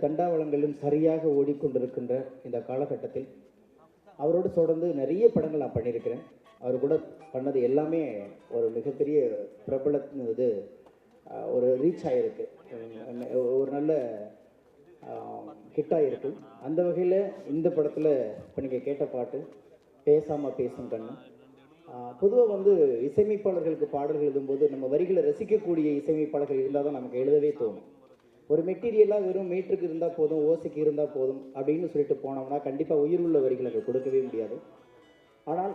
தண்டாவளங்களிலும் சரியாக ஓடிக்கொண்டிருக்கின்ற இந்த காலகட்டத்தில் அவரோடு தொடர்ந்து நிறைய படங்கள் நான் பண்ணியிருக்கிறேன். அவர் கூட பண்ணது எல்லாமே ஒரு மிகப்பெரிய பிரபல இது ஒரு ரீச் ஆகிருக்கு, ஒரு நல்ல ஹிட்டாக இருக்குது. அந்த வகையில் இந்த படத்தில் இப்போ நீங்கள் கேட்ட பாட்டு பேசாமல் பேசும் கண்ணு. பொதுவாக வந்து இசையமைப்பாளர்களுக்கு பாடல்கள் எழுதும்போது நம்ம வரிகளை ரசிக்கக்கூடிய இசையமைப்பாளர்கள் இருந்தால் தான் நமக்கு எழுதவே தோணும். ஒரு மெட்டீரியலாக வெறும் மீட்டருக்கு இருந்தால் போதும், ஓசைக்கு இருந்தால் போதும் அப்படின்னு சொல்லிட்டு போனோம்னா கண்டிப்பாக உயிர் உள்ள வரிகள் அங்கே கொடுக்கவே முடியாது. ஆனால்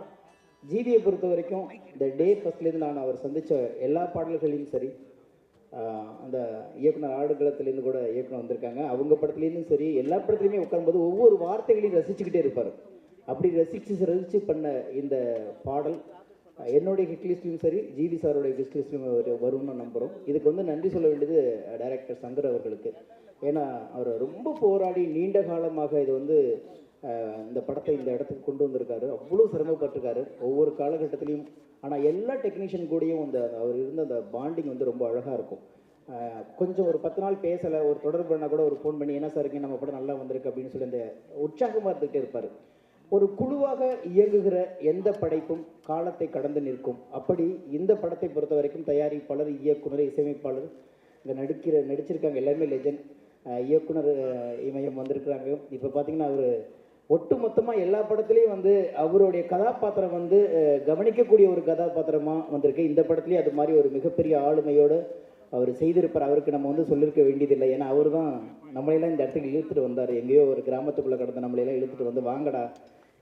ஜிவியை பொறுத்த வரைக்கும் இந்த டே ஃபஸ்ட்லேருந்து நான் அவர் சந்தித்த எல்லா பாடல்களையும் சரி, அந்த இயக்குனர் ஆடுகளத்துலேருந்து கூட இயக்குனர் வந்திருக்காங்க, அவங்க படத்துலேருந்தும் சரி, எல்லா படத்துலையுமே உட்காரும்போது ஒவ்வொரு வார்த்தைகளையும் ரசிச்சுக்கிட்டே இருப்பார். அப்படி ரசித்து பண்ண இந்த பாடல் என்னுடைய ஹிட் லிஸ்ட்லையும் சரி, ஜிவி சாரோடைய ஹிட் லிஸ்ட்லையும் வரும்னு நம்புகிறோம். இதுக்கு வந்து நன்றி சொல்ல வேண்டியது டைரக்டர் சங்கர் அவர்களுக்கு. ஏன்னா அவர் ரொம்ப போராடி நீண்ட காலமாக இது வந்து இந்த படத்தை இந்த இடத்துக்கு கொண்டு வந்திருக்காரு. அவ்வளோ சிரமப்பட்டிருக்காரு ஒவ்வொரு காலகட்டத்திலையும். ஆனால் எல்லா டெக்னீஷியன் கூடயும் அந்த அவர் இருந்த அந்த பாண்டிங் வந்து ரொம்ப அழகாக இருக்கும். கொஞ்சம் ஒரு 10 நாள் பேசலை, ஒரு தொடர்பு பண்ணால் கூட ஒரு ஃபோன் பண்ணி என்ன சார் இருக்கீங்க, நம்ம படம் நல்லா வந்திருக்கு அப்படின்னு சொல்லி அந்த உற்சாகமாக இருந்துகிட்டே இருப்பார். ஒரு குழுவாக இயங்குகிற எந்த படைப்பும் காலத்தை கடந்து நிற்கும். அப்படி இந்த படத்தை பொறுத்த வரைக்கும் தயாரிப்பாளர், இயக்குனர், இசையமைப்பாளர் இங்கே நடிச்சிருக்காங்க எல்லாருமே லெஜண்ட். இயக்குனர் இமயம் வந்திருக்கிறாங்க. இப்போ பார்த்தீங்கன்னா அவர் ஒட்டு மொத்தமாக எல்லா படத்துலேயும் வந்து அவருடைய கதாபாத்திரம் வந்து கவனிக்கக்கூடிய ஒரு கதாபாத்திரமாக வந்திருக்கு. இந்த படத்துலேயும் அது மாதிரி ஒரு மிகப்பெரிய ஆளுமையோடு அவர் செய்திருப்பார். அவருக்கு நம்ம வந்து சொல்லியிருக்க வேண்டியதில்லை. ஏன்னா அவர் தான் நம்மளையெல்லாம் இந்த இடத்துக்கு இழுத்துட்டு வந்தார். எங்கேயோ ஒரு கிராமத்துக்குள்ளே கடந்த நம்மளையெல்லாம் இழுத்துட்டு வந்து வாங்கடா,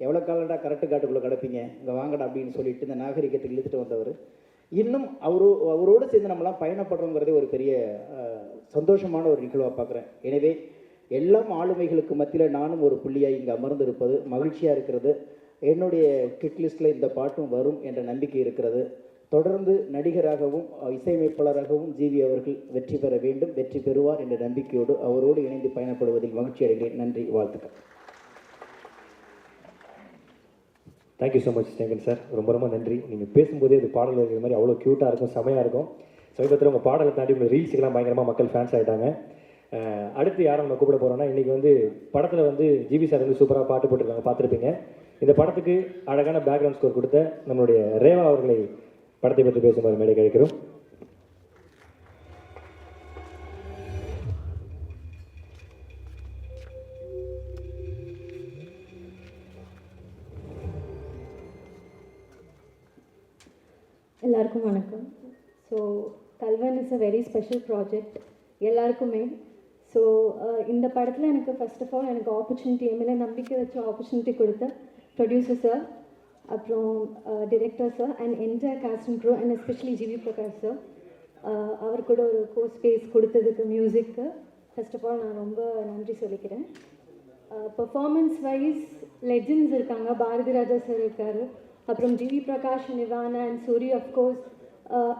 எவ்வளோ காலடா கரெக்டு காட்டுக்குள்ளே கிடப்பீங்க, இங்கே வாங்கடா அப்படின்னு சொல்லிட்டு இந்த நாகரிகத்துக்கு இழுத்துட்டு வந்தவர். இன்னும் அவரோடு சேர்ந்து நம்மளாம் பயணப்படுறோங்கிறதே ஒரு பெரிய சந்தோஷமான ஒரு நிகழ்வாக பார்க்குறேன். எனவே எல்லாம் ஆளுமைகளுக்கு மத்தியில் நானும் ஒரு புள்ளியாக இங்கே அமர்ந்து இருப்பது மகிழ்ச்சியாக இருக்கிறது. என்னுடைய கிட் லிஸ்ட்டில் இந்த பாட்டும் வரும் என்ற நம்பிக்கை இருக்கிறது. தொடர்ந்து நடிகராகவும் இசையமைப்பாளராகவும் ஜிவி அவர்கள் வெற்றி பெற வேண்டும், வெற்றி பெறுவார் என்ற நம்பிக்கையோடு அவரோடு இணைந்து பயணப்படுவதில் மகிழ்ச்சி அடைகிறேன். நன்றி, வாழ்த்துக்கள். தேங்க்யூ ஸோ மச் ஸ்டேங்கன் சார், ரொம்ப ரொம்ப நன்றி. நீங்கள் பேசும்போதே இது பாடல் இருக்கிற மாதிரி அவ்வளோ க்யூட்டாக இருக்கும், செமையாக இருக்கும். சமீபத்தில் உங்கள் பாடலை தாண்டி உங்கள் ரீல்ஸுக்கெல்லாம் பயங்கரமாக மக்கள் ஃபேன்ஸ் ஆகிட்டாங்க. அடுத்து யாரை நம்ம கூப்பிட போகிறோன்னா, இன்றைக்கி வந்து படத்தில் வந்து ஜிவி சார் வந்து சூப்பராக பாட்டு போட்டிருக்காங்க, பார்த்துருப்பீங்க. இந்த படத்துக்கு அழகான பேக்ரவுண்ட் ஸ்கோர் கொடுத்த நம்மளுடைய ரேவா அவர்களை படத்தை பற்றி பேசுமாறு மேடை கிடைக்கிறோம். எல்லாருக்கும் வணக்கம். So Kalvan is a very special project எல்லாருக்குமே. ஸோ இந்த படத்தில் எனக்கு ஃபர்ஸ்ட் ஆஃப் ஆல் எனக்கு ஆப்பர்ச்சுனிட்டி, என் மேலே நம்பிக்கை வச்சு ஆப்பர்ச்சுனிட்டி கொடுத்த ப்ரொடியூசர் சார், அப்புறம் director sir and entire cast and crew and especially GV Prakash sir, அவர் கூட ஒரு ஸ்பேஸ் கொடுத்ததுக்கு மியூசிக்கு ஃபர்ஸ்ட் ஆஃப் ஆல் நான் ரொம்ப நன்றி சொல்லிக்கிறேன். பெர்ஃபார்மன்ஸ் வைஸ் லெஜெண்ட்ஸ் இருக்காங்க, பாரதி ராஜா சார் இருக்கார், அப்புறம் GV Prakash, Nivana and Soori of course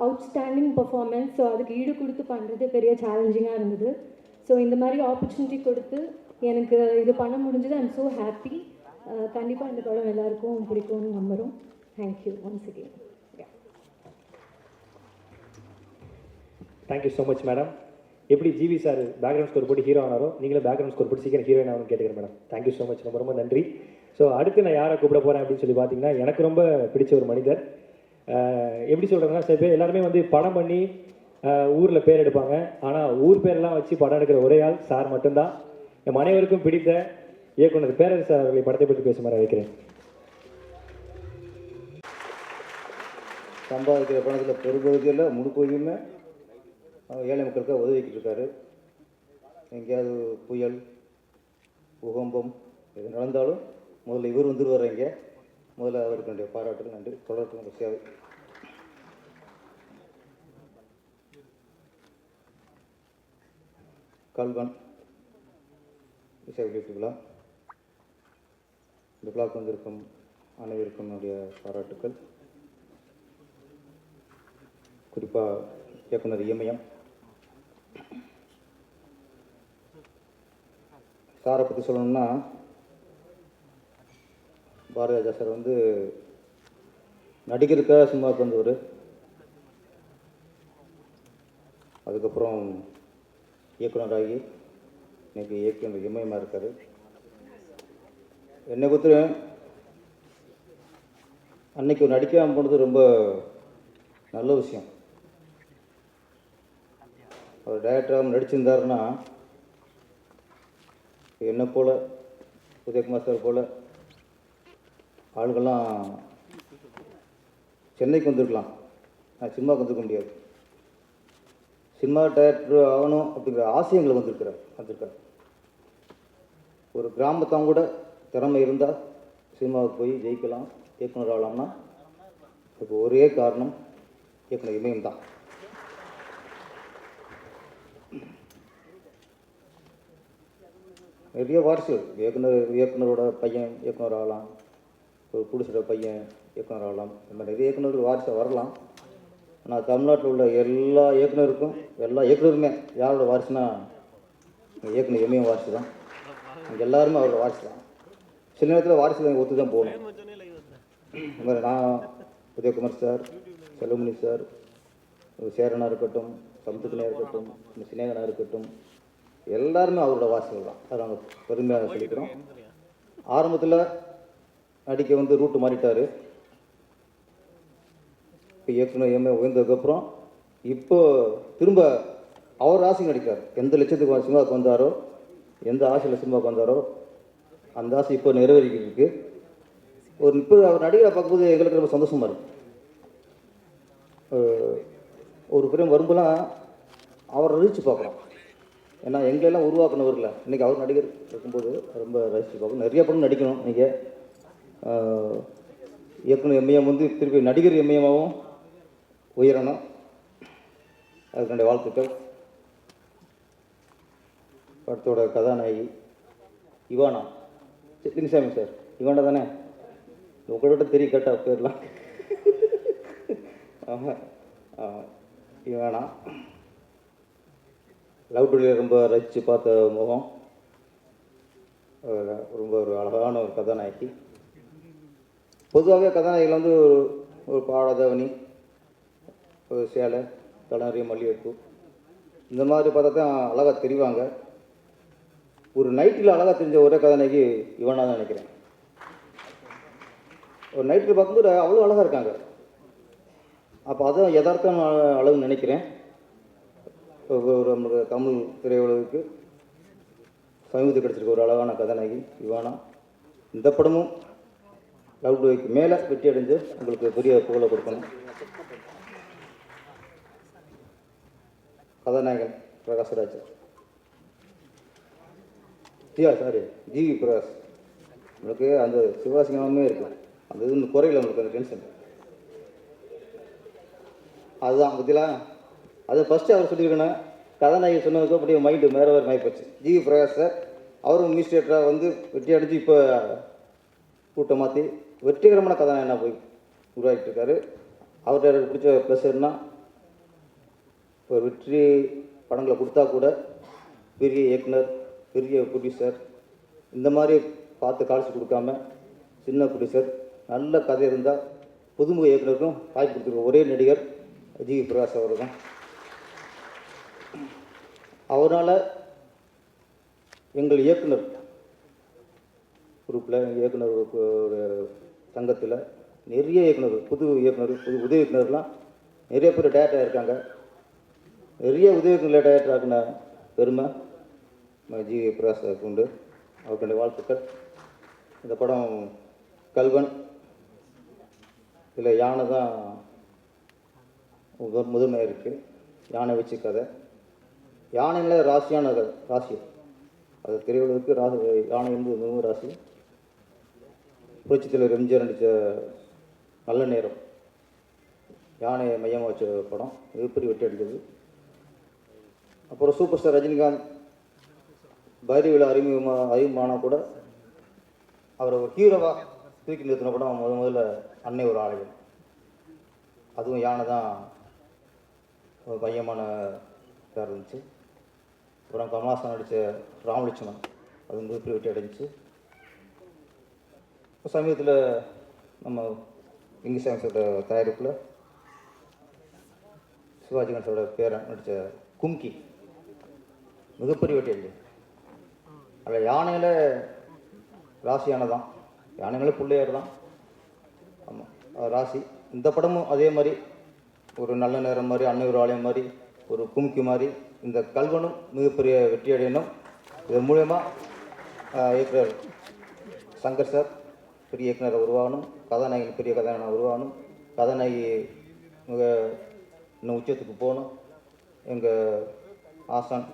outstanding performance. So அதுக்கு ஈடு கொடுத்து பண்ணுறது பெரிய சேலஞ்சிங்காக இருந்தது. ஸோ இந்த மாதிரி ஆப்பர்ச்சுனிட்டி கொடுத்து எனக்கு இது பண்ண முடிஞ்சது. I'm so happy. கண்டிப்பாக இந்த படம் எல்லாருக்கும் பிடிக்கும்னு நம்புகிறோம். Thank you once again. Thank you so much madam. எப்படி ஜிவி சார் பேக்ரவுண்ட் ஸ்கோர் போட்டு ஹீரோ ஆனாரோ, நீங்களும் பேக்ரவுண்ட் ஸ்கோர் போட்டு சீக்கிரம் ஹீரோயின் ஆகணும்னு கேட்டுக்கிறேன் மேடம். தேங்க்யூ ஸோ மச், ரொம்ப ரொம்ப நன்றி. ஸோ அடுத்து நான் யாரை கூப்பிட போகிறேன் அப்படின்னு சொல்லி பார்த்தீங்கன்னா, எனக்கு ரொம்ப பிடிச்ச ஒரு மனிதர். எப்படி சொல்கிறேன்னா, சில பேர் எல்லாருமே வந்து படம் பண்ணி ஊரில் பேர் எடுப்பாங்க, ஆனால் ஊர் பேரெல்லாம் வச்சு படம் எடுக்கிற ஒரே ஆள் சார் மட்டும்தான். என் அனைவருக்கும் பிடித்த இயக்குனர் பேரரசு சார் அவர்களை படத்தை பற்றி பேசுமாறு வைக்கிறேன். சம்பாதிக்கிற பணத்தில் பெரும்பகுதியில் முழுப்பகுதியுமே ஏழை மக்களுக்காக உதவிக்கிட்டு இருக்காரு. எங்கேயாவது புயல், பூகம்பம் எது நடந்தாலும் முதல்ல இவர் வந்துடுவார். இங்கே முதல்ல அவருக்கு என்னுடைய பாராட்டுகள், நன்றி. தொடர்ந்து உங்கள் சேவை. கல்வன் இசை வெளியீட்டு விழா. இந்த விழாக்கு வந்திருக்கும் அனைவருக்கும் என்னுடைய பாராட்டுக்கள். குறிப்பாக இயக்குனர் இமயம் சாரை பற்றி சொல்லணும்னா, பாரதி ராஜா சார் வந்து நடிகருக்காக சினிமாவுக்கு வந்தவர். அதுக்கப்புறம் இயக்குனராகி இன்றைக்கி இயக்குனர் இமயமாக இருக்கார். என்னை பொறுத்த அன்னைக்கு ஒரு நடிக்காமல் போனது ரொம்ப நல்ல விஷயம். அவர் டைரக்டராக நடிச்சிருந்தாருன்னா என்னை போல் உதயகுமார் சார் போல் ஆளுகள்லாம் சென்னைக்கு வந்திருக்கலாம், நான் சினிமாவுக்கு வந்திருக்க முடியாது. சினிமா டைரக்டர் ஆகணும் அப்படிங்கிற ஆசையங்களை வந்திருக்கார். ஒரு கிராமத்தான் கூட திறமை இருந்தால் சினிமாவுக்கு போய் ஜெயிக்கலாம், இயக்குனர் ஆகலாம்னா அதுக்கு ஒரே காரணம் இயக்குனர் இமயம் தான். நிறைய வாரிசுகள் இயக்குனரோட பையன் இயக்குனர் ஆகலாம், ஒரு ப்ரொடியூசரோட பையன் இயக்குனர் ஆகலாம், இந்த மாதிரி நிறைய இயக்குனர்கள் வாரிசாக வரலாம். ஆனால் தமிழ்நாட்டில் உள்ள எல்லா இயக்குனருமே யாரோட வாரிசுனா இயக்குனர் இமயம் வாரிசு தான். அங்கே எல்லாருமே அவரோட வாரிசு தான். சில நேரத்தில் வாரிசுகள் ஒத்து தான் போகணும். இந்த மாதிரி நான் உதயகுமார் சார், செல்வமணி சார், சேரனாக இருக்கட்டும், சமுத்திரனாக இருக்கட்டும், சினேகனாக இருக்கட்டும், எல்லாருமே அவரோட வாரிசுகள் தான். அதை நாங்கள் பெருமையாக சொல்லிக்கிறோம். ஆரம்பத்தில் நடிக்க ரூட்டு மாறிட்டார். இப்போ இயக்குனர் எம்ஏ உயர்ந்ததுக்கப்புறம் இப்போ திரும்ப அவர் ஆசைக்கு நடிக்கிறார். எந்த லட்சத்துக்கு சினிமாவுக்கு வந்தாரோ, எந்த ஆசையில் சினிமாவுக்கு வந்தாரோ அந்த ஆசை இப்போ நிறைவேறிக்கிட்டு இருக்கு. இப்போ அவர் நடிகரை பார்க்கும்போது எங்களுக்கு ரொம்ப சந்தோஷமாக இருக்குது. ஒரு ஃபிலிம் வரும்போதெல்லாம் அவரை ரசித்து பார்க்குறோம். ஏன்னா எங்களெல்லாம் உருவாக்குனவர் இல்லை, இன்றைக்கி அவர் நடிகர் இருக்கும்போது ரொம்ப ரசித்து பார்க்கணும். நிறைய படம் நடிக்கணும். நீங்கள் இயக்குனர் எம்ஏஎம் திருப்பி நடிகர் எம்ஏஎம்மாவும் உயரணும். அதுக்கு என்னுடைய வாழ்த்துக்கள். படத்தோட கதாநாயகி இவானா, லிங்கசாமி சார், இவானா தானே? உங்களோட தெரிய கேட்டால் பேர்லாம். ஆமாம், இவானா லவ் டுடே ரொம்ப ரசித்து பார்த்த முகம், ரொம்ப ஒரு அழகான ஒரு கதாநாயகி. பொதுவாகவே கதாநாயகிகள் ஒரு பாடதவனி, ஒரு சேலை, தலைநறிய மல்லிகைப்பூ, இந்த மாதிரி பார்த்தா தான் அழகாக தெரிவாங்க. ஒரு நைட்டில் அழகாக தெரிஞ்ச ஒரே கதாநாயகி இவனா தான் நினைக்கிறேன். ஒரு நைட்டில் பார்க்கும்போது அவ்வளோ அழகாக இருக்காங்க. அப்போ அதுதான் யதார்த்தம் அளவுன்னு நினைக்கிறேன். ஒரு நம்மளுக்கு தமிழ் திரையுலகுக்கு சமீபத்தில் கிடச்சிருக்க ஒரு அழகான கதாநாயகி இவானா. இந்த படமும் லவ் டுடேக்கு மேலே வெற்றி அடைஞ்சு உங்களுக்கு பெரிய புகழை கொடுக்கணும். கதாநாயகன் பிரகாஷ்ராஜ், ஜிவி பிரகாஷ், உங்களுக்கு அந்த சிவகாசிங்கமே இருக்குது. அந்த இது குறையில உங்களுக்கு அந்த டென்ஷன் அதுதான் பற்றிலாம். அதை ஃபஸ்ட்டு அவர் சொல்லியிருக்கணும். கதாநாயகி சொன்னதுக்கு அப்படியே மைண்டு வேறு மாறிப்போச்சு. ஜிவி பிரகாஷ் சார் அவரும் மினிஸ்டேட்டராக வெற்றி அடைஞ்சு இப்போ கூட்டம் மாற்றி வெற்றிகரமான கதாநாயகனாக போய் உருவாக்கிட்டு இருக்காரு. அவர்கிட்ட எனக்கு பிடிச்ச ப்ளஸ் என்ன, ஒரு வெற்றி படங்களை கொடுத்தா கூட பெரிய இயக்குனர், பெரிய ப்ரொடியூசர் இந்த மாதிரி பார்த்து கால்சி கொடுக்காம சின்ன ப்ரொடியூசர், நல்ல கதை இருந்தால் புதுமுக இயக்குனருக்கும் வாய்ப்பு கொடுத்துருக்க ஒரே நடிகர் ஜிவி பிரகாஷ் அவர் தான். அவரால் எங்கள் இயக்குனர் குரூப்பில், இயக்குனர் ஒரு சங்கத்தில் நிறைய இயக்குனர், புது உதவி இயக்குனர்லாம் நிறைய பேர் டேரக்டராக இருக்காங்க. நிறைய உதவி இயக்குனர் டேரக்டர் ஆக்கின பெருமை ஜிவி பிரகாஷ் உண்டு. அவருடைய வாழ்த்துக்கள். இந்த படம் கல்வன், இதில் யானை தான் முதன்மையாக இருக்குது. யானை வச்சு கதை, யானையில் ராசியான ராசி, அது திரையுலகுக்கு யானை என்பது மிகவும் ராசி. புரட்சித்தலைவர் எம்ஜிஆர் நடித்த நல்ல நேரம் யானையை மையமாக வச்ச படம் மிகப்பெரிய வெற்றி அடித்தது. அப்புறம் சூப்பர் ஸ்டார் ரஜினிகாந்த் பைரவியில் அறிமுகமான கூட அவரை ஒரு ஹீரோவாக தூக்கி நிறுத்தின படம் முதல்ல அன்னை ஒரு ஆலயம். அதுவும் யானை தான் ஒரு மையமான பேர் இருந்துச்சு. அப்புறம் கமலாசன் நடித்த ராமலட்சுமணன், அது மிகப்பெரிய வெற்றி அடைஞ்சிச்சு. இப்போ சமீபத்தில் நம்ம லிங்கசாமி சாரோட தயாரிப்பில் சிவாஜி கணேசோட பேரன் நடித்த கும்கி மிகப்பெரிய வெற்றி அடைஞ்சு. அதில் யானையில் ராசி யானை தான், யானைகளே பிள்ளையார் தான். ஆமாம், ராசி. இந்த படமும் அதே மாதிரி ஒரு நல்ல நேரம் மாதிரி, அன்னையூர் ஆலயம் மாதிரி, ஒரு கும்கி மாதிரி இந்த கல்வனும் மிகப்பெரிய வெற்றி அடையணும். இதன் மூலயமா இயக்குனர் சங்கர் சார் பெரிய இயக்குனரை உருவாகணும், கதாநாயகன் பெரிய கதாநாயகனை உருவாகணும், கதாநாயகி மிக இன்னும் உச்சத்துக்கு போகணும். எங்கள் ஆசான்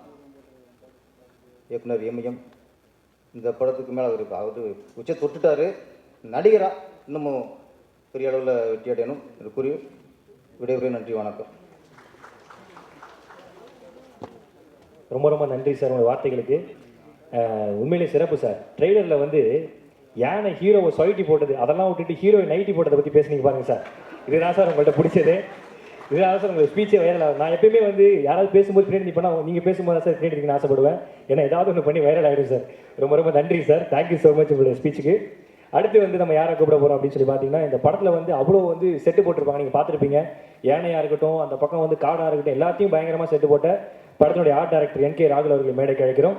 இயக்குனர் எம்எம் இந்த படத்துக்கு மேலே அவர் உச்ச தொட்டுட்டார். நடிகராக இன்னமும் பெரிய அளவில் வெற்றி அடையணும் என்று கூறி விடைபெறுகிறேன். நன்றி, வணக்கம். ரொம்ப ரொம்ப நன்றி சார் உங்கள் வார்த்தைகளுக்கு. உண்மையிலே சிறப்பு சார். ட்ரெய்லரில் வந்து யானை ஹீரோவை சொயிட்டி போட்டது அதெல்லாம் விட்டுட்டு ஹீரோவை நைட்டி போட்டதை பற்றி பேசுனீங்க பாருங்க சார். இதுதான் சார் உங்கள்கிட்ட பிடிச்சது. இதுதான் சார் உங்கள் ஸ்பீச்சே வைரல் ஆகும். நான் எப்பயுமே வந்து யாராவது பேசும்போது பின்னாடி நிற்பேன்னா நீங்கள் பேசும்போது சார் பின்னாடி இருக்குன்னு ஆசைப்படுவேன். ஏன்னா ஏதாவது ஒன்று பண்ணி வைரல் ஆகிடும் சார். ரொம்ப ரொம்ப நன்றி சார். தேங்க்யூ ஸோ மச் உங்களுடைய ஸ்பீச்சுக்கு. அடுத்து வந்து நம்ம யாரை கூப்பிட போகிறோம் அப்படின்னு சொல்லி பார்த்தீங்கன்னா, இந்த படத்தில் வந்து அவ்வளோ வந்து செட்டு போட்டிருப்பாங்க. நீங்கள் பார்த்துருப்பீங்க. யானையாக இருக்கட்டும், அந்த பக்கம் வந்து காடாக இருக்கட்டும், எல்லாத்தையும் பயங்கரமாக செட்டு போட்ட படத்தினுடைய ஆர்ட் டைரக்டர் என்.கே. ராகுல் அவர்களை மேடைக்கு அழைக்கிறோம்.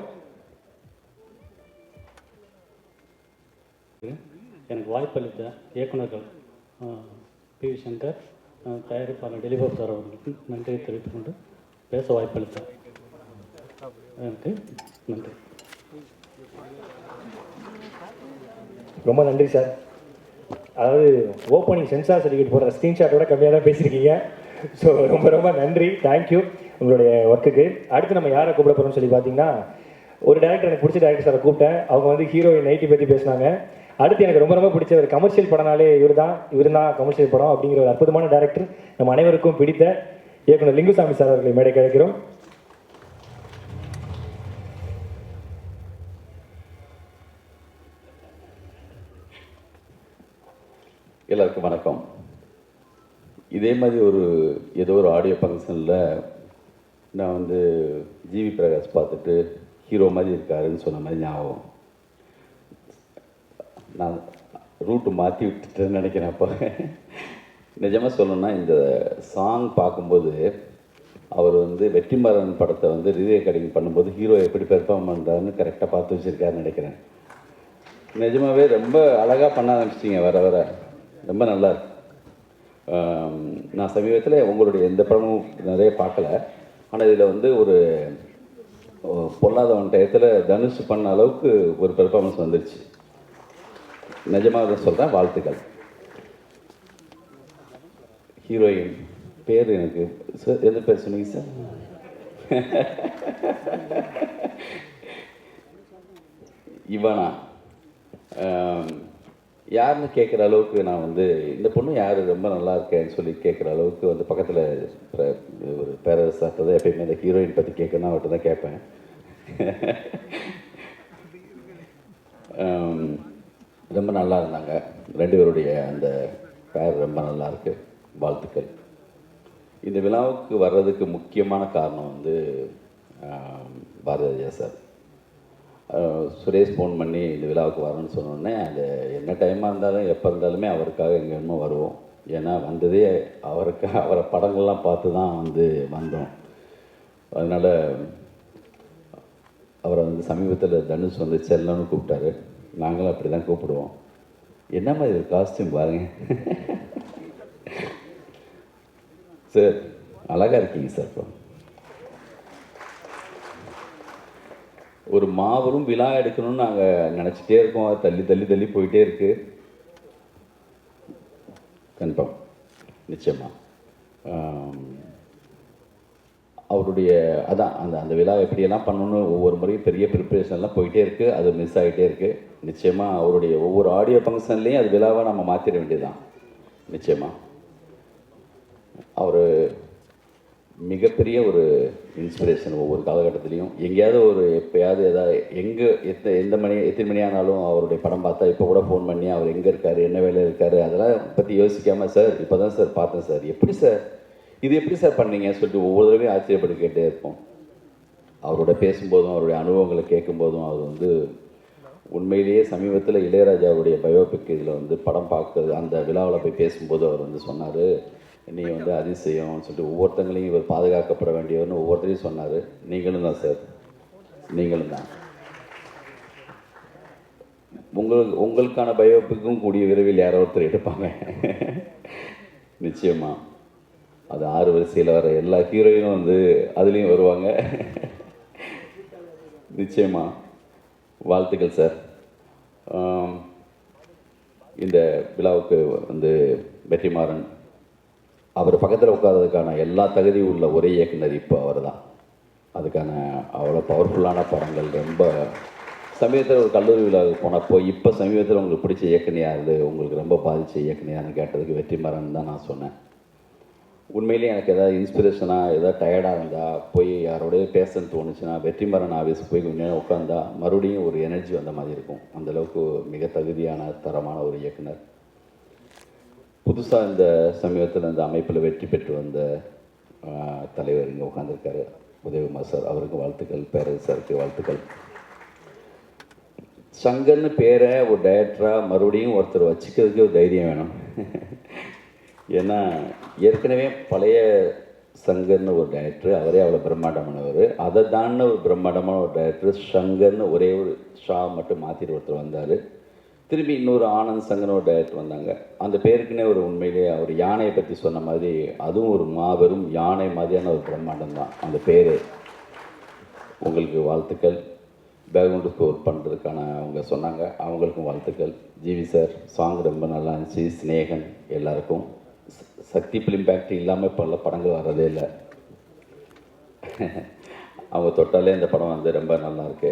எனக்கு வாய்ப்பளித்த இயக்குநர்கள் பி.வி. சங்கர், தயாரிப்பாளர் டெலிவர் சார் அவர்களுக்கு நன்றியை தெரிவித்துக் கொண்டு பேச வாய்ப்பளித்த எனக்கு நன்றி. ரொம்ப நன்றி சார். அதாவது ஓப்பனிங் சென்சார் சர்டிஃபிகேட் போடுற ஸ்க்ரீன்ஷாட்டோட கம்மியாக தான் பேசியிருக்கீங்க. ஸோ ரொம்ப ரொம்ப நன்றி, தேங்க்யூ உங்களுடைய ஒர்க்குக்கு. அடுத்து நம்ம யாரை கூப்பிட போகிறோம்னு சொல்லி பார்த்தீங்கன்னா, ஒரு டேரக்டர் எனக்கு பிடிச்ச டேரக்டர் சாரை கூப்பிட்டேன். அவங்க வந்து ஹீரோயின் நைட்டி பற்றி பேசினாங்க. அடுத்து எனக்கு ரொம்ப ரொம்ப பிடிச்ச ஒரு கமர்ஷியல் படம்னாலே இவர் தான் கமர்ஷியல் படம் அப்படிங்கிற ஒரு அற்புதமான டேரக்டர், நம்ம அனைவருக்கும் பிடித்த இயக்குனர் லிங்குசாமி சார் அவர்களை மேடைக்கு அழைக்கிறோம். எல்லாருக்கும் வணக்கம். இதே மாதிரி ஏதோ ஒரு ஆடியோ ஃபங்க்ஷனில் நான் வந்து ஜிவி பிரகாஷ் பார்த்துட்டு ஹீரோ மாதிரி இருக்காருன்னு சொன்ன மாதிரி ஞாபகம். நான் ரூட்டு மாற்றி விட்டுட்டேன்னு நினைக்கிறேன். அப்போ நிஜமாக சொல்லணும்னா, இந்த சாங் பார்க்கும்போது அவர் வந்து வெற்றிமாறன் படத்தை வந்து ரிவ்யூ கடிங் பண்ணும்போது ஹீரோ எப்படி பெர்ஃபார்ம் பண்ணுறாருன்னு கரெக்டாக பார்த்து வச்சுருக்காருன்னு நினைக்கிறேன். நிஜமாகவே ரொம்ப அழகாக பண்ண ஆரம்பிச்சிட்டிங்க. வர வர ரொம்ப நல்லா இருக்கு. நான் சமீபத்தில் உங்களுடைய எந்த படமும் நிறைய பார்க்கல, ஆனால் இதில் வந்து ஒரு பொல்லாதவன் டயத்தில் தனுஷ் பண்ண அளவுக்கு ஒரு பெர்ஃபார்மன்ஸ் வந்துருச்சு. நிஜமாக சொல்கிறேன், வாழ்த்துக்கள். ஹீரோயின் பேர் எனக்கு சார் எந்த பேர் சொன்னீங்க சார்? இவனா யாருன்னு கேட்குற அளவுக்கு நான் வந்து இந்த பொண்ணு யார் ரொம்ப நல்லா இருக்கேன்னு சொல்லி கேட்குற அளவுக்கு வந்து பக்கத்தில் ஒரு பேரரசார்ட்ட தான் எப்பயுமே இந்த ஹீரோயின் பற்றி கேட்கணும் அவர்கிட்ட தான் கேட்பேன். ரொம்ப நல்லா இருந்தாங்க ரெண்டு பேருடைய அந்த பேர் ரொம்ப நல்லா இருக்கு. வாழ்த்துக்கள். இந்த விழாவுக்கு வர்றதுக்கு முக்கியமான காரணம் வந்து பாரதிராஜா சார். சுரேஷ் ஃபோன் பண்ணி இந்த விழாவுக்கு வரணும்னு சொன்னோடனே அந்த என்ன டைமாக இருந்தாலும் எப்போ இருந்தாலுமே அவருக்காக எங்கே வேணுமோ வருவோம். ஏன்னா வந்ததே அவரை படங்கள்லாம் பார்த்து தான் வந்து வந்தோம். அதனால் அவரை வந்து சமீபத்தில் தனுஷ் வந்து செல்லன்னு கூப்பிட்டாரு. நாங்களும் அப்படி தான் கூப்பிடுவோம். என்ன மாதிரி ஒரு காஸ்டியூம் பாருங்க சார், அழகாக இருக்கீங்க சார். இப்போ ஒரு மாபெரும் விழா எடுக்கணும்னு நாங்கள் நினச்சிட்டே இருக்கோம். அது தள்ளி தள்ளி தள்ளி போயிட்டே இருக்கு. கன்ஃபார்ம், நிச்சயமாக அவருடைய அதான் அந்த விழா எப்படியெல்லாம் பண்ணணும்னு ஒவ்வொரு முறையும் பெரிய ப்ரிப்பரேஷன்லாம் போயிட்டே இருக்குது. அது மிஸ் ஆகிட்டே இருக்குது. நிச்சயமாக அவருடைய ஒவ்வொரு ஆடியோ ஃபங்க்ஷன்லேயும் அது விழாவாக நம்ம மாற்றிட வேண்டியதுதான். நிச்சயமாக அவர் மிகப்பெரிய ஒரு இன்ஸ்பிரேஷன். ஒவ்வொரு காலகட்டத்திலையும் எங்கேயாவது எப்போயாவது ஏதாவது எத்தனை மணி ஆனாலும் அவருடைய படம் பார்த்தா இப்போ கூட ஃபோன் பண்ணி அவர் எங்கே இருக்கார், என்ன வேலையில் இருக்கார், அதெல்லாம் பற்றி யோசிக்காமல் சார் இப்போ தான் சார் பார்த்தேன் சார், எப்படி சார் இது எப்படி சார் பண்ணீங்க சொல்லிட்டு ஒவ்வொரு தடவையும் ஆச்சரியப்பட்டு கேட்டே இருப்போம். அவரோட பேசும்போதும் அவருடைய அனுபவங்களை கேட்கும்போதும் அவர் வந்து உண்மையிலேயே சமீபத்தில் இளையராஜாவுடைய பயோபிக் இதில் வந்து படம் பார்க்குறது அந்த விழாவில் போய் பேசும்போது அவர் வந்து சொன்னார், நீ வந்து அதிசயம்னு சொல்லிட்டு ஒவ்வொருத்தங்களையும் இவர் பாதுகாக்கப்பட வேண்டியவர்னு ஒவ்வொருத்தரையும் சொன்னார். நீங்களும் தான் சார், நீங்களும் தான். உங்களுக்கான பயோபிக்கும் கூடிய விரைவில் யாரோ ஒருத்தர் எடுப்பாங்க. நிச்சயமாக அது 6 வரிசையில் வர எல்லா ஹீரோயினும் வந்து அதுலேயும் வருவாங்க. நிச்சயமாக வாழ்த்துக்கள் சார். இந்த விழாவுக்கு வந்து வெற்றிமாறன் அவர் பக்கத்தில் உட்கார்றதுக்கான எல்லா தகுதியும் உள்ள ஒரே இயக்குனர் இப்போ அவர் தான். அதுக்கான அவ்வளோ பவர்ஃபுல்லான படங்கள் ரொம்ப சமீபத்தில் ஒரு கல்லூரி விழாவுக்கு போனப்போ இப்போ சமீபத்தில் உங்களுக்கு பிடிச்ச இயக்குனையாரு, உங்களுக்கு ரொம்ப பாதித்த இயக்குனையான்னு கேட்டதுக்கு வெற்றிமாறன் தான் நான் சொன்னேன். உண்மையிலேயே எனக்கு எதாவது இன்ஸ்பிரேஷனாக எதாவது டயர்டாக இருந்தால் போய் யாரோடய பேசன்னு தோணுச்சுன்னா வெற்றிமாறன் ஆஃபீஸுக்கு போய் கொஞ்சம் நேரம் உட்காந்தா மறுபடியும் ஒரு எனர்ஜி வந்த மாதிரி இருக்கும். அந்தளவுக்கு மிக தகுதியான தரமான ஒரு இயக்குனர். புதுசாக இந்த சமீபத்தில் இந்த அமைப்பில் வெற்றி பெற்று வந்த தலைவர் இங்கே உட்காந்துருக்காரு உதயகுமார் சார், அவருக்கு வாழ்த்துக்கள். பேரரசு சாருக்கு வாழ்த்துக்கள். சங்கர்னு பேரை ஒரு டைரக்டராக மறுபடியும் ஒருத்தர் வச்சுக்கிறதுக்கு ஒரு தைரியம் வேணும். ஏன்னா ஏற்கனவே பழைய சங்கர்னு ஒரு டைரக்டர், அவரே அவ்வளோ பிரம்மாண்டமானவர். அதை தாண்ட ஒரு பிரம்மாண்டமான ஒரு டைரக்டர் சங்கர்னு ஒரே ஒரு ஷா மட்டும் மாற்றிட்டு ஒருத்தர் வந்தார். திரும்பி இன்னொரு ஆனந்த் சங்கர்னு ஒரு டைரக்டர் வந்தாங்க. அந்த பேருக்குன்னே ஒரு உண்மையிலேயே அவர் யானையை பற்றி சொன்ன மாதிரி அதுவும் ஒரு மாபெரும் யானை மாதிரியான ஒரு பிரம்மாண்டம் தான் அந்த பேர். உங்களுக்கு வாழ்த்துக்கள். பேக்ரவுண்டு ஸ்கோர் பண்ணுறதுக்கான அவங்க சொன்னாங்க, அவங்களுக்கும் வாழ்த்துக்கள். ஜிவி சார் சாங் ரொம்ப நல்லா இருந்துச்சு. ஸ்னேகன் எல்லாருக்கும். சக்தி ஃபிலிம் ஃபேக்ட்ரி இல்லாமல் பல படங்கள் வர்றதே இல்லை. அவங்க தொட்டாலே இந்த படம் வந்து ரொம்ப நல்லாயிருக்கு.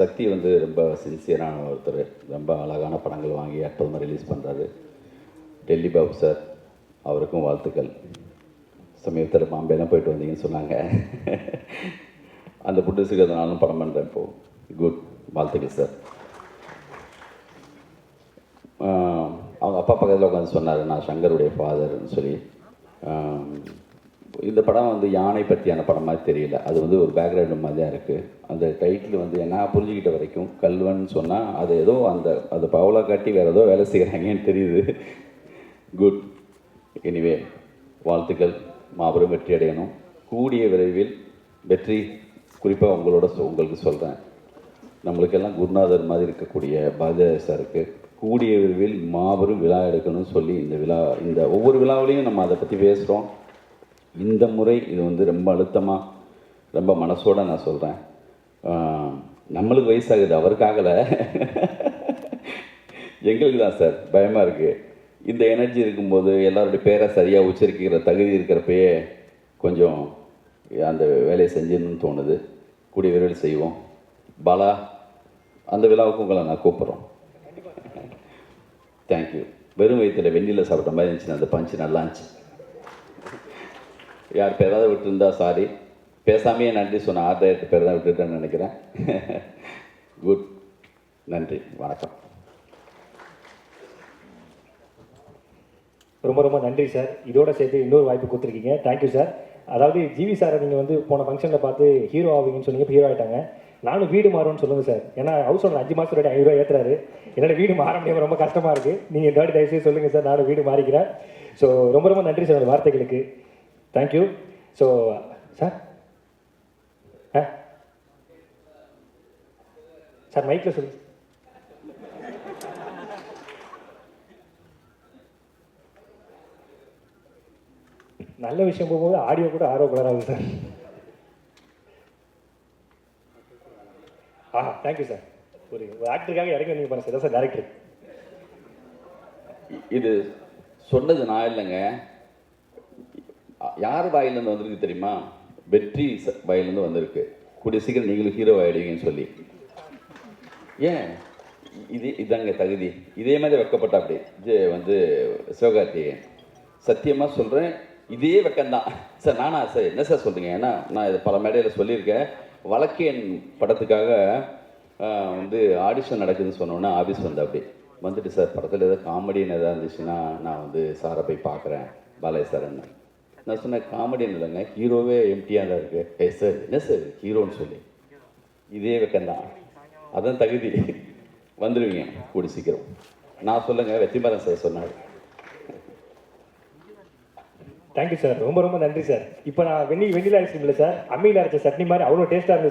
சக்தி வந்து ரொம்ப சின்சியரான ஒருத்தர், ரொம்ப அழகான படங்கள் வாங்கி அற்புதமாக ரிலீஸ் பண்ணுறாரு. டெல்லி பாபு சார் அவருக்கும் வாழ்த்துக்கள். சமீபத்தில் பாம்பேலாம் போயிட்டு வந்தீங்கன்னு சொன்னாங்க. அந்த புட்டுசுக்கு அதனாலும் படம் பண்ணுறேன் இப்போது. குட், வாழ்த்துக்கள் சார். அவங்க அப்பா பக்கத்தில் உட்காந்து சொன்னார் நான் சங்கருடைய ஃபாதர்னு சொல்லி. இந்த படம் வந்து யானை பற்றியான படம் மாதிரி தெரியல, அது வந்து ஒரு பேக்ரவுண்டு மாதிரி தான் இருக்குது. அந்த டைட்டில் வந்து என்ன புரிஞ்சுக்கிட்ட வரைக்கும் கல்வன் சொன்னால் அது ஏதோ அந்த பவலை காட்டி வேறு ஏதோ வேலை செய்கிறாங்கன்னு தெரியுது. குட். எனிவே வாழ்த்துக்கள். மாபெரும் வெற்றி அடையணும். கூடிய விரைவில் வெற்றி. குறிப்பாக உங்களுக்கு சொல்கிறேன், நம்மளுக்கெல்லாம் குருநாதர் மாதிரி இருக்கக்கூடிய பாரதியார் சாருக்கு கூடிய விரைவில் மாபெரும் விழா எடுக்கணும்னு சொல்லி இந்த ஒவ்வொரு விழாவிலையும் நம்ம அதை பற்றி பேசுகிறோம். இந்த முறை இது வந்து ரொம்ப அழுத்தமாக ரொம்ப மனசோடு நான் சொல்கிறேன். நம்மளுக்கு வயசாகுது, அவருக்காகலை, எங்களுக்கு தான் சார் பயமாக இருக்குது. இந்த எனர்ஜி இருக்கும்போது எல்லாருடைய பேரை சரியாக உச்சரிக்கிற தகுதி இருக்கிறப்பயே கொஞ்சம் அந்த வேலையை செஞ்சுன்னு தோணுது. கூடிய விரைவில் செய்வோம். பாலா, அந்த விழாவுக்கு உங்களை நான் கூப்பிட்றோம். தேங்க்யூ. வெறும் வயிற்றில் வெண்ணில சாப்பிட்ற மாதிரி இருந்துச்சு. அந்த பஞ்சு நல்லா இருந்துச்சு. யார் பேராவது விட்டுருந்தா சாரி. பேசாமையே நன்றி சொன்ன 6,000 பேர் தான் விட்டுட்டேன்னு நினைக்கிறேன். குட். நன்றி, வணக்கம். ரொம்ப ரொம்ப நன்றி சார். இதோட சேர்த்து இன்னொரு வாய்ப்பு கொடுத்துருக்கீங்க. Thank you sir. அதாவது ஜிவி சாரை நீங்கள் வந்து போன ஃபங்க்ஷனில் பார்த்து ஹீரோ ஆவீங்கன்னு சொன்னீங்க. ஹீரோ ஆகிட்டாங்க. நானும் வீடு மாறும்னு சொல்லுங்கள் சார். ஏன்னா ஹவுஸ் ஓனர் 5 மாதம் 5,000 ரூபா ஏற்றுறாரு. என்னோட வீடு மாற முடியாமல் ரொம்ப கஷ்டமாக இருக்குது. நீங்கள் இந்த வாட்டி தயவுசெய்து சொல்லுங்கள் சார், நானும் வீடு மாறிக்கிறேன். ஸோ ரொம்ப ரொம்ப நன்றி சார் உங்கள் வார்த்தைகளுக்கு. தேங்க்யூ. ஸோ சார் சார் மைக்கில் சொல்லு. நல்ல விஷயம் போகும்போது ஆடியோ கூட ஆர்வப்படாது சார். Thank you sir. ஒரு ஆக்டருக்காக இறங்கி நீங்கள் பண்ண சார் டேரக்டர். இது சொன்னது நான் இல்லைங்க, யார் வாயிலேருந்து வந்திருக்கு தெரியுமா? வெற்றி வாயிலேருந்து வந்திருக்கு. கூடிய சீக்கிரம் நீங்களும் ஹீரோ ஆகிடுவீங்கன்னு சொல்லி. ஏன் இதாங்க தகுதி. இதே மாதிரி வைக்கப்பட்ட அப்படி வந்து சிவகார்த்திகேயன். சத்தியமாக சொல்கிறேன், இதே வெக்கம்தான் சார். நானா சார் என்ன சார் சொல்கிறீங்க? ஏன்னா நான் இது பல மேடையில் சொல்லியிருக்கேன். வழக்கேன் படத்துக்காக வந்து ஆடிஷன் நடக்குதுன்னு சொன்னோன்னே ஆஃபீஸ் வந்து அப்படி வந்துட்டு சார் படத்தில் ஏதாவது காமெடின்னு எதாவது இருந்துச்சுன்னா நான் வந்து சாரை போய் பார்க்குறேன் பாலைய சார்ன்னு. நான் சொன்னேன் காமெடின்னு இல்லைங்க, ஹீரோவே எம்டியாக தான் இருக்குது. சார் என்ன சார் ஹீரோன்னு சொல்லி இதே வெக்கம்தான். அதான் தகுதி. வந்துடுவீங்க கூடி சீக்கிரம். நான் சொல்லுங்க, வெற்றிமாறன் சார் சொன்னார். Thank you sir. ரொம்ப ரொம்ப நன்றி சார். இப்போ நான் வெண்ணிலா ஐஸ்கிரீம் இல்லை சார், அம்மியில் அரைச்ச சட்னி மாதிரி அவ்வளோ டேஸ்ட்டாக இருந்தது சார்.